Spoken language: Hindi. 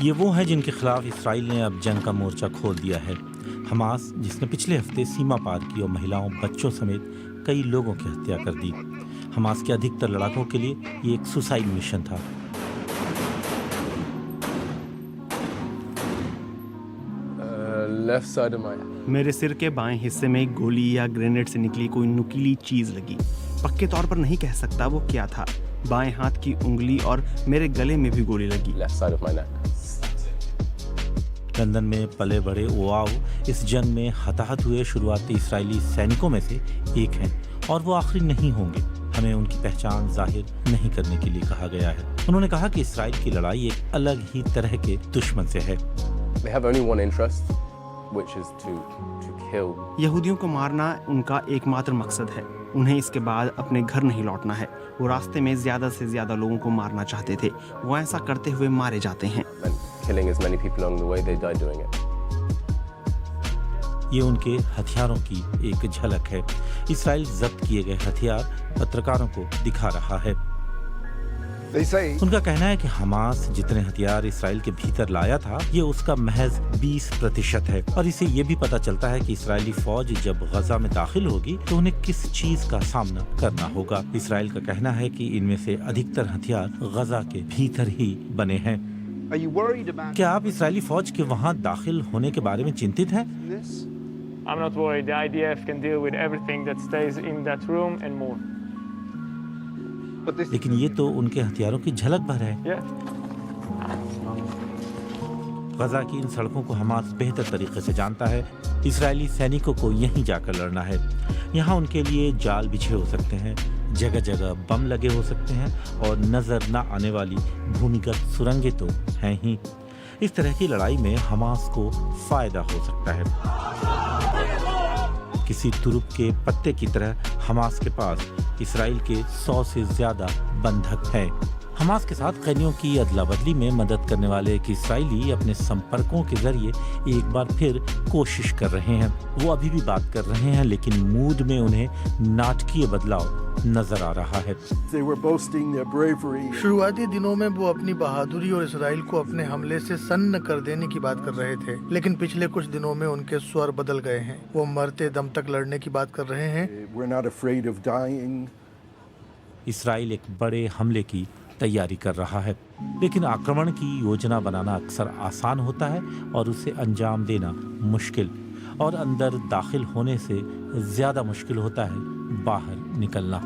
ये वो हैं जिनके खिलाफ इसराइल ने अब जंग का मोर्चा खोल दिया है। हमास, जिसने पिछले हफ्ते सीमा पार की और महिलाओं, बच्चों समेत कई लोगों की हत्या कर दी। हमास के अधिकतर लड़ाकों के लिए ये एक सुसाइड मिशन था। मेरे सिर के बाएं हिस्से में गोली या ग्रेनेड से निकली कोई नुकीली चीज लगी। पक्के तौर पर नहीं कह सकता वो क्या था। बाएं हाथ की उंगली और मेरे गले में भी गोली लगी। लंदन में पले बड़े ओआव इस जंग में हताहत हुए शुरुआती इस्राएली सैनिकों में से एक हैं और वो आखिरी नहीं होंगे। हमें उनकी पहचान जाहिर नहीं करने के लिए कहा गया है। उन्होंने कहा कि इस्राएल की लड़ाई एक अलग ही तरह के दुश्मन से है। They have only one interest, which is to kill. यहूदियों को मारना उनका एकमात्र मकसद है। उन्हें इसके बाद अपने घर नहीं लौटना है। वो रास्ते में ज्यादा से ज्यादा लोगों को मारना चाहते थे। वो ऐसा करते हुए मारे जाते हैं। And killing as many people along the way, they die doing it. ये उनके हथियारों की एक झलक है। इस्राएल जब्त किए गए हथियार पत्रकारों को दिखा रहा है। उनका कहना है कि हमास जितने हथियार इस्राएल के भीतर लाया था, ये उसका महज 20% है और इसे ये भी पता चलता है कि इस्राएली फौज जब गजा में दाखिल होगी तो उन्हें किस चीज का सामना करना होगा। इस्राएल का कहना है कि इनमें से अधिकतर हथियार गजा के भीतर ही बने हैं। क्या आप इस्राएली फौज के वहाँ दाखिल होने के बारे में चिंतित हैं? I'm not worried. The IDF can deal with everything that stays in that room and more. लेकिन ये तो उनके हथियारों की झलक भर है। गजा की इन सड़कों को हमास बेहतर तरीके से जानता है। इस्राएली सैनिकों को यहीं जाकर लड़ना है। यहाँ उनके लिए जाल बिछे हो सकते हैं, जगह जगह बम लगे हो सकते हैं और नजर न आने वाली भूमिगत सुरंगें तो हैं ही। इस तरह की लड़ाई में हमास को फायदा हो सकता है। किसी तुरुप के पत्ते की तरह हमास के पास इस्राएल के 100 से ज्यादा बंधक हैं। हमास के साथ कैदियों की अदला बदली में मदद करने वाले एक इस्राएली अपने संपर्कों के जरिए एक बार फिर कोशिश कर रहे हैं। वो अभी भी बात कर रहे हैं, लेकिन मूड में उन्हें नाटकीय बदलाव नजर आ रहा है। शुरुआती दिनों में वो अपनी बहादुरी और इस्राएल को अपने हमले से सन्न कर देने की बात कर रहे थे, लेकिन पिछले कुछ दिनों में उनके स्वर बदल गए हैं। वो मरते दम तक लड़ने की बात कर रहे हैं। इस्राएल एक बड़े हमले की तैयारी कर रहा है, लेकिन आक्रमण की योजना बनाना अक्सर आसान होता है और उसे अंजाम देना मुश्किल, और अंदर दाखिल होने से ज्यादा मुश्किल होता है बाहर निकलना।